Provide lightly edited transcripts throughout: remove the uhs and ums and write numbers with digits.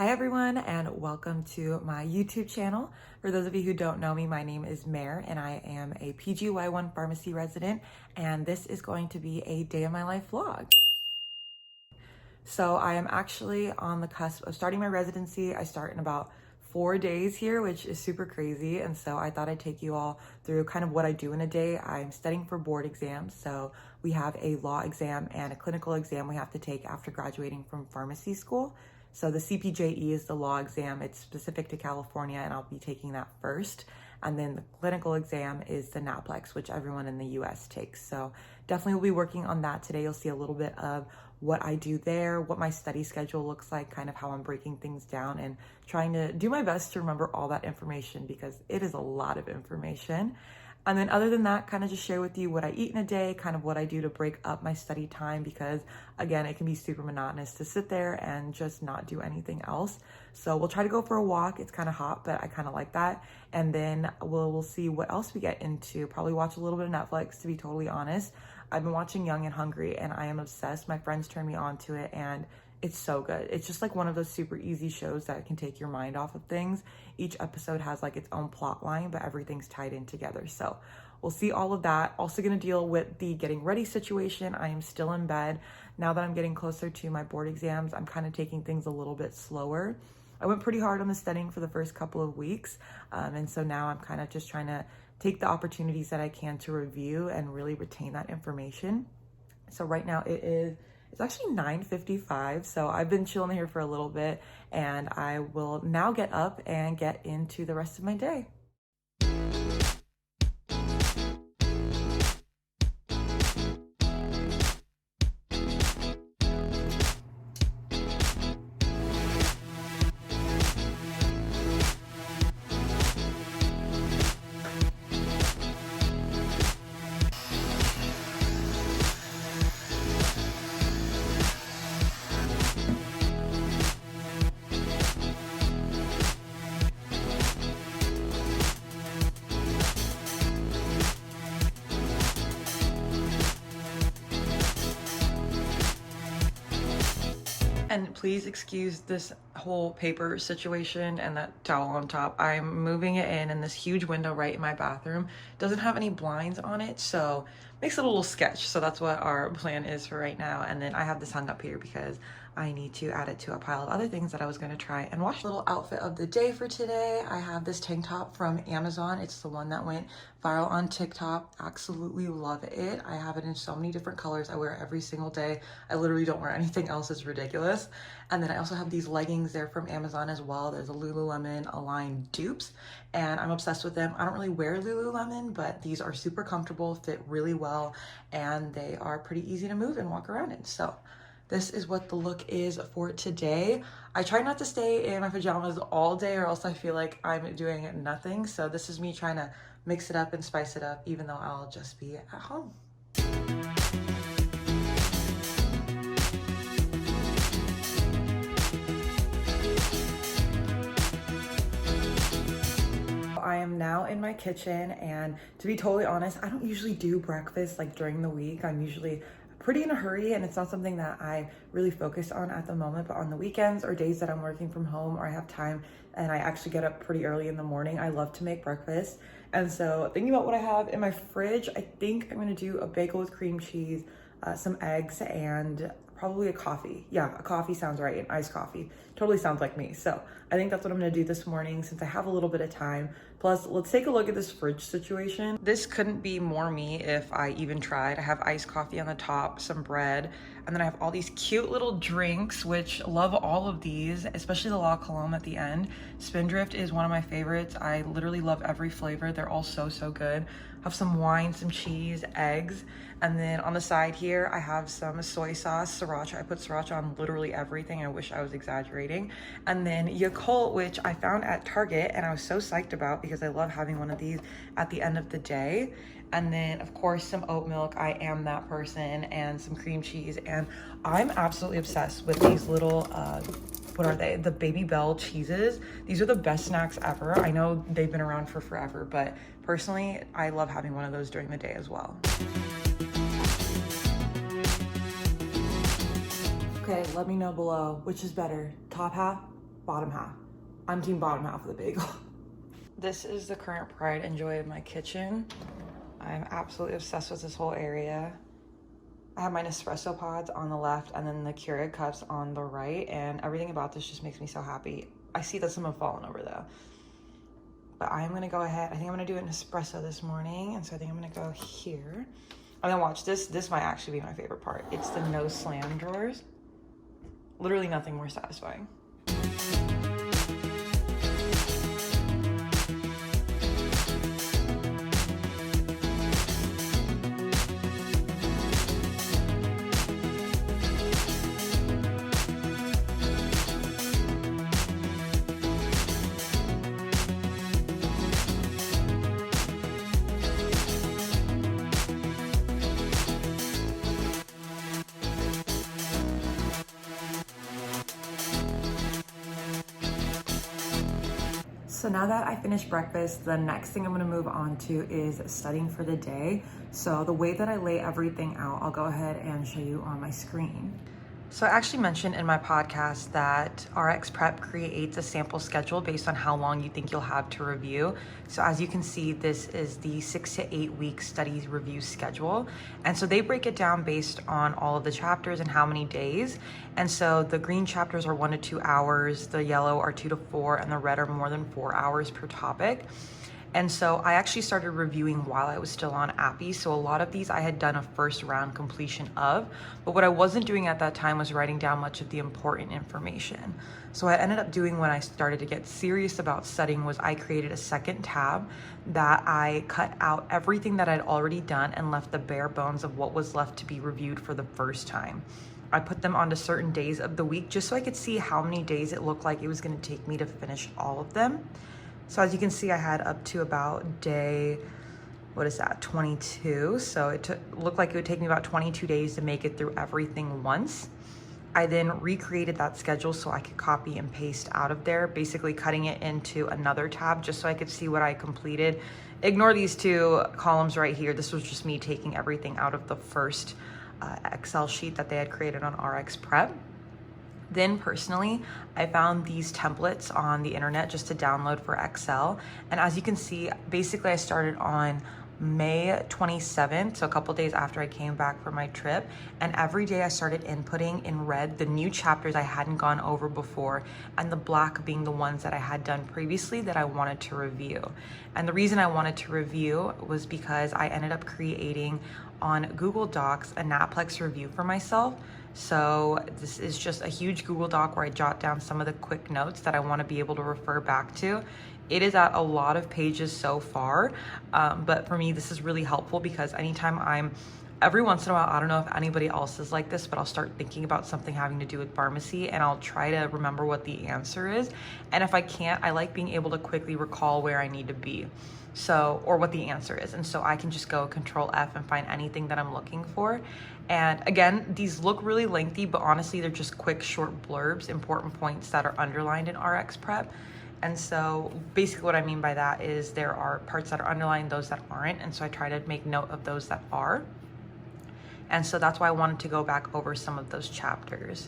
Hi everyone, and welcome to my YouTube channel. For those of you who don't know me, my name is Mare and I am a PGY1 pharmacy resident, and this is going to be a day of my life vlog. So I am actually on the cusp of starting my residency. I start in about 4 days here, which is super crazy. And so I thought I'd take you all through kind of what I do in a day. I'm studying for board exams. So we have a law exam and a clinical exam we have to take after graduating from pharmacy school. So the CPJE is the law exam. It's specific to California, and I'll be taking that first. And then the clinical exam is the NAPLEX, which everyone in the US takes. So definitely we'll be working on that today. You'll see a little bit of what I do there, what my study schedule looks like, kind of how I'm breaking things down and trying to do my best to remember all that information because it is a lot of information. And then other than that, kind of just share with you what I eat in a day, kind of what I do to break up my study time because again, it can be super monotonous to sit there and just not do anything else. So we'll try to go for a walk. It's kind of hot, but I kind of like that. And then we'll see what else we get into. Probably watch a little bit of Netflix, to be totally honest. I've been watching Young and Hungry and I am obsessed. My friends turned me on to it and it's so good. It's just like one of those super easy shows that can take your mind off of things. Each episode has like its own plot line, but everything's tied in together. So we'll see all of that. Also gonna deal with the getting ready situation. I am still in bed. Now that I'm getting closer to my board exams, I'm kind of taking things a little bit slower. I went pretty hard on the studying for the first couple of weeks. And so now I'm kind of just trying to take the opportunities that I can to review and really retain that information. So right now it's actually 9:55, so I've been chilling here for a little bit and I will now get up and get into the rest of my day. And please excuse this whole paper situation and that towel on top. I'm moving it in this huge window right in my bathroom. Doesn't have any blinds on it, so makes it a little sketch. So that's what our plan is for right now. And then I have this hung up here because I need to add it to a pile of other things that I was gonna try and wash. Little outfit of the day for today. I have this tank top from Amazon. It's the one that went viral on TikTok. Absolutely love it. I have it in so many different colors. I wear it every single day. I literally don't wear anything else. It's ridiculous. And then I also have these leggings. They're from Amazon as well. There's a Lululemon Align dupes and I'm obsessed with them. I don't really wear Lululemon, but these are super comfortable, fit really well, and they are pretty easy to move and walk around in. So this is what the look is for today. I try not to stay in my pajamas all day or else I feel like I'm doing nothing. So this is me trying to mix it up and spice it up, even though I'll just be at home. I am now in my kitchen, and to be totally honest, I don't usually do breakfast like during the week. I'm usually pretty in a hurry and it's not something that I really focus on at the moment, but on the weekends or days that I'm working from home or I have time and I actually get up pretty early in the morning, I love to make breakfast. And so thinking about what I have in my fridge, I think I'm gonna do a bagel with cream cheese, some eggs, and probably a coffee. Yeah, a coffee sounds right, an iced coffee. Totally sounds like me. So I think that's what I'm gonna do this morning since I have a little bit of time. Plus, let's take a look at this fridge situation. This couldn't be more me if I even tried. I have iced coffee on the top, some bread, and then I have all these cute little drinks, which love all of these, especially the La Colombe at the end. Spindrift is one of my favorites. I literally love every flavor. They're all so, so good. I have some wine, some cheese, eggs, and then on the side here, I have some soy sauce, sriracha. I put sriracha on literally everything. I wish I was exaggerating. And then Yakult, which I found at Target and I was so psyched about because I love having one of these at the end of the day. And then of course some oat milk, I am that person, and some cream cheese. And I'm absolutely obsessed with these little, what are they? The Baby Bell cheeses. These are the best snacks ever. I know they've been around for forever, but personally, I love having one of those during the day as well. Okay, let me know below, which is better, top half bottom half. I'm team bottom half of the bagel. This is the current pride and joy of my kitchen. I'm absolutely obsessed with this whole area. I have my Nespresso pods on the left and then the Keurig cups on the right, and everything about this just makes me so happy. I see that some have fallen over though. But I'm gonna go ahead, I think I'm gonna do an espresso this morning, and so I think I'm gonna go here. And then watch this. This might actually be my favorite part. It's the no slam drawers. Literally nothing more satisfying. So now that I finished breakfast, the next thing I'm gonna move on to is studying for the day. So the way that I lay everything out, I'll go ahead and show you on my screen. So I actually mentioned in my podcast that RX Prep creates a sample schedule based on how long you think you'll have to review. So as you can see, this is the 6 to 8 week studies review schedule. And so they break it down based on all of the chapters and how many days. And so the green chapters are 1 to 2 hours, the yellow are 2 to 4, and the red are more than 4 hours per topic. And so I actually started reviewing while I was still on Appy. So a lot of these I had done a first round completion of, but what I wasn't doing at that time was writing down much of the important information. So what I ended up doing when I started to get serious about studying was I created a second tab that I cut out everything that I'd already done and left the bare bones of what was left to be reviewed for the first time. I put them onto certain days of the week just so I could see how many days it looked like it was going to take me to finish all of them. So as you can see, I had up to about day, 22. So it looked like it would take me about 22 days to make it through everything once. I then recreated that schedule so I could copy and paste out of there, basically cutting it into another tab just so I could see what I completed. Ignore these two columns right here. This was just me taking everything out of the first Excel sheet that they had created on RX Prep. Then personally, I found these templates on the internet just to download for Excel. And as you can see, basically I started on May 27th, so a couple days after I came back from my trip. And every day I started inputting in red the new chapters I hadn't gone over before, and the black being the ones that I had done previously that I wanted to review. And the reason I wanted to review was because I ended up creating on Google Docs a Naplex review for myself. So this is just a huge Google Doc where I jot down some of the quick notes that I want to be able to refer back to. It is at a lot of pages so far, but for me, this is really helpful because anytime every once in a while, I don't know if anybody else is like this, but I'll start thinking about something having to do with pharmacy and I'll try to remember what the answer is. And if I can't, I like being able to quickly recall where I need to be. So, or what the answer is. And so I can just go Control F and find anything that I'm looking for. And again, these look really lengthy, but honestly, they're just quick, short blurbs, important points that are underlined in RX Prep. And so basically what I mean by that is there are parts that are underlined, those that aren't. And so I try to make note of those that are. And so that's why I wanted to go back over some of those chapters.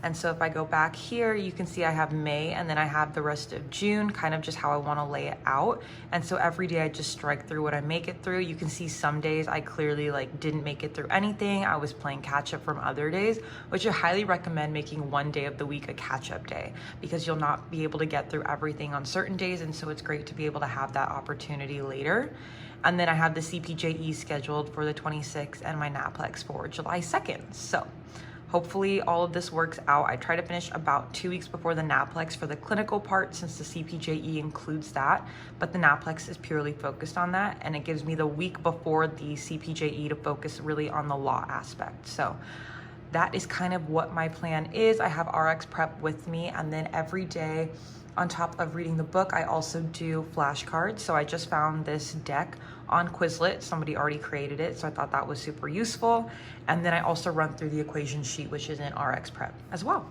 And so if I go back here, you can see I have May and then I have the rest of June, kind of just how I want to lay it out. And so every day I just strike through what I make it through. You can see some days I clearly didn't make it through anything. I was playing catch up from other days, which I highly recommend making one day of the week a catch up day because you'll not be able to get through everything on certain days. And so it's great to be able to have that opportunity later. And then I have the CPJE scheduled for the 26th and my Naplex for July 2nd. So hopefully all of this works out. I try to finish about 2 weeks before the Naplex for the clinical part since the CPJE includes that, but the Naplex is purely focused on that, and it gives me the week before the CPJE to focus really on the law aspect. So that is kind of what my plan is. I have RX Prep with me, and then every day on top of reading the book, I also do flashcards. So I just found this deck on Quizlet. Somebody already created it, so I thought that was super useful. And then I also run through the equation sheet, which is in RX Prep as well.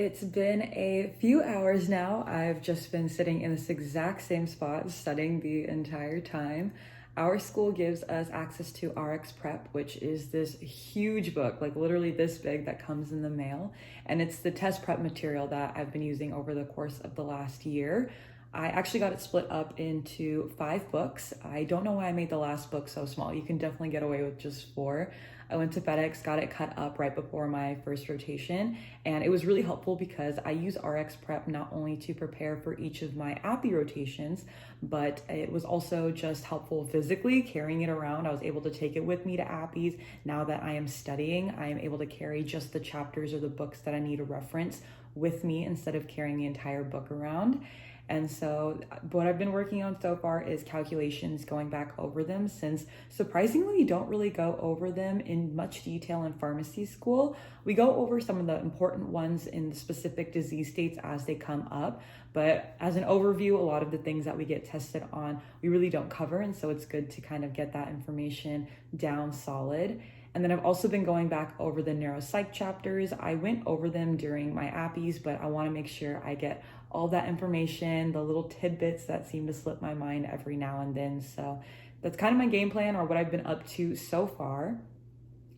it's been a few hours now. I've just been sitting in this exact same spot studying the entire time. Our school gives us access to RX Prep, which is this huge book, like literally this big, that comes in the mail. And it's the test prep material that I've been using over the course of the last year. I actually got it split up into 5 books. I don't know why I made the last book so small. You can definitely get away with just 4. I went to FedEx, got it cut up right before my first rotation, and it was really helpful because I use RX Prep not only to prepare for each of my API rotations, but it was also just helpful physically carrying it around. I was able to take it with me to APIs. Now that I am studying, I am able to carry just the chapters or the books that I need to reference with me instead of carrying the entire book around. And so what I've been working on so far is calculations, going back over them, since surprisingly, you don't really go over them in much detail in pharmacy school. We go over some of the important ones in the specific disease states as they come up. But as an overview, a lot of the things that we get tested on, we really don't cover. And so it's good to kind of get that information down solid. And then I've also been going back over the neuropsych chapters. I went over them during my APIs, but I want to make sure I get all that information, the little tidbits that seem to slip my mind every now and then. So that's kind of my game plan, or what I've been up to so far.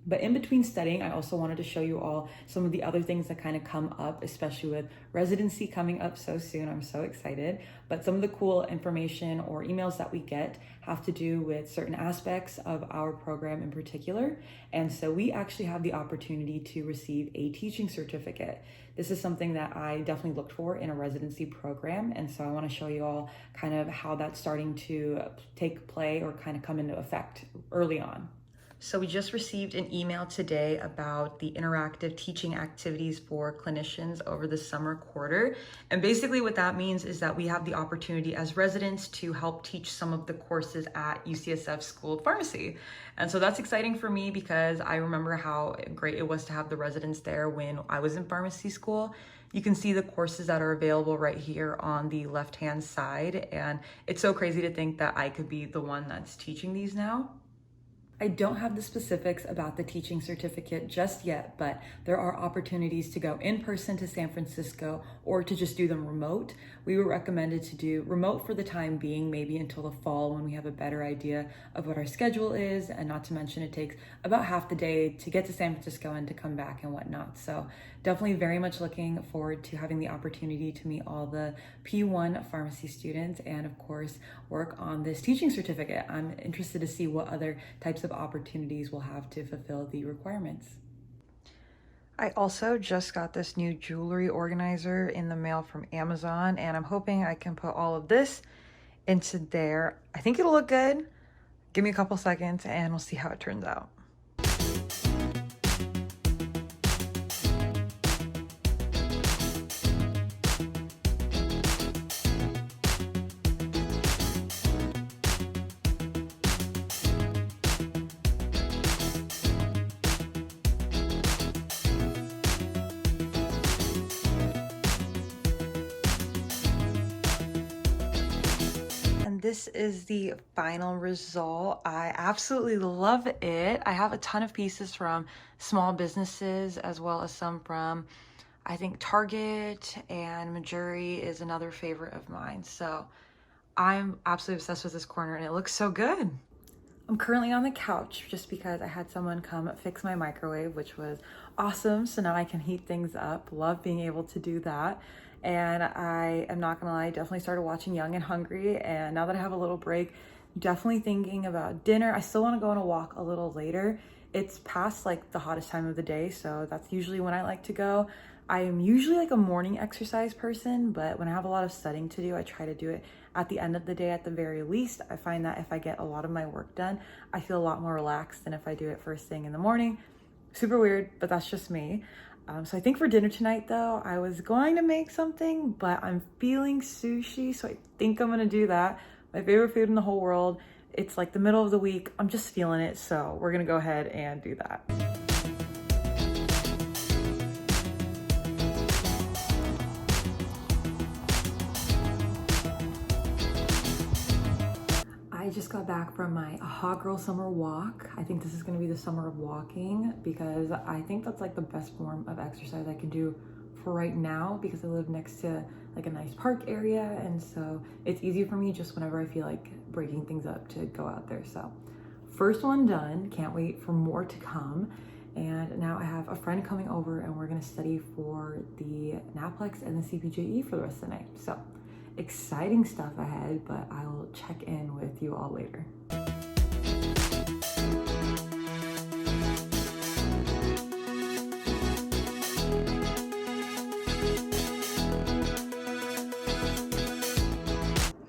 But in between studying, I also wanted to show you all some of the other things that kind of come up, especially with residency coming up so soon. I'm so excited. But some of the cool information or emails that we get have to do with certain aspects of our program in particular. And so we actually have the opportunity to receive a teaching certificate. This is something that I definitely looked for in a residency program. And so I want to show you all kind of how that's starting to take play or kind of come into effect early on. So we just received an email today about the interactive teaching activities for clinicians over the summer quarter. And basically what that means is that we have the opportunity as residents to help teach some of the courses at UCSF School of Pharmacy. And so that's exciting for me because I remember how great it was to have the residents there when I was in pharmacy school. You can see the courses that are available right here on the left-hand side. And it's so crazy to think that I could be the one that's teaching these now. I don't have the specifics about the teaching certificate just yet, but there are opportunities to go in person to San Francisco or to just do them remote. We were recommended to do remote for the time being, maybe until the fall when we have a better idea of what our schedule is, and not to mention it takes about half the day to get to San Francisco and to come back and whatnot. So definitely very much looking forward to having the opportunity to meet all the P1 pharmacy students and of course work on this teaching certificate. I'm interested to see what other types of opportunities we'll have to fulfill the requirements. I also just got this new jewelry organizer in the mail from Amazon, and I'm hoping I can put all of this into there. I think it'll look good. Give me a couple seconds and we'll see how it turns out. This is the final result. I absolutely love it. I have a ton of pieces from small businesses as well as some from, I think, Target, and Majuri is another favorite of mine. So I'm absolutely obsessed with this corner and it looks so good. I'm currently on the couch just because I had someone come fix my microwave, which was awesome. So now I can heat things up. Love being able to do that. And I am not gonna lie, definitely started watching Young and Hungry. And now that I have a little break, definitely thinking about dinner. I still wanna go on a walk a little later. It's past like the hottest time of the day, so that's usually when I like to go. I am usually like a morning exercise person, but when I have a lot of studying to do, I try to do it at the end of the day at the very least. I find that if I get a lot of my work done, I feel a lot more relaxed than if I do it first thing in the morning. Super weird, but that's just me. So I think for dinner tonight though, I was going to make something, but I'm feeling sushi, so I think I'm gonna do that. My favorite food in the whole world. It's like the middle of the week. I'm just feeling it, so we're gonna go ahead and do that. I just got back from my hot girl summer walk. I think this is gonna be the summer of walking because I think that's like the best form of exercise I can do for right now because I live next to like a nice park area, and so it's easy for me just whenever I feel like breaking things up to go out there. So first one done, can't wait for more to come. And now I have a friend coming over and we're gonna study for the NAPLEX and the CPJE for the rest of the night. So exciting stuff ahead, but I will check in with you all later.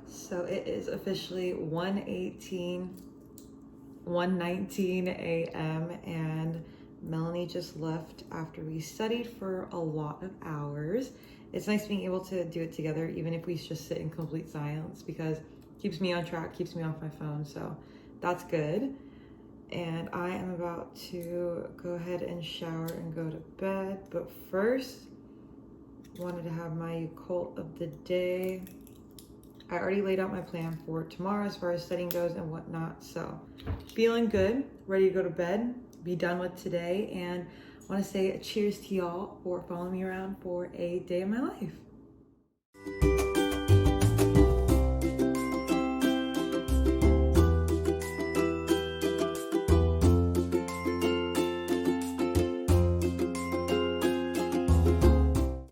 So it is officially 1:19 a.m. and Melanie just left after we studied for a lot of hours. It's nice being able to do it together, even if we just sit in complete silence, because it keeps me on track, keeps me off my phone, so that's good. And I am about to go ahead and shower and go to bed, but first, wanted to have my quote of the day. I already laid out my plan for tomorrow as far as studying goes and whatnot, so feeling good, ready to go to bed, be done with today, and want to say a cheers to y'all for following me around for a day of my life.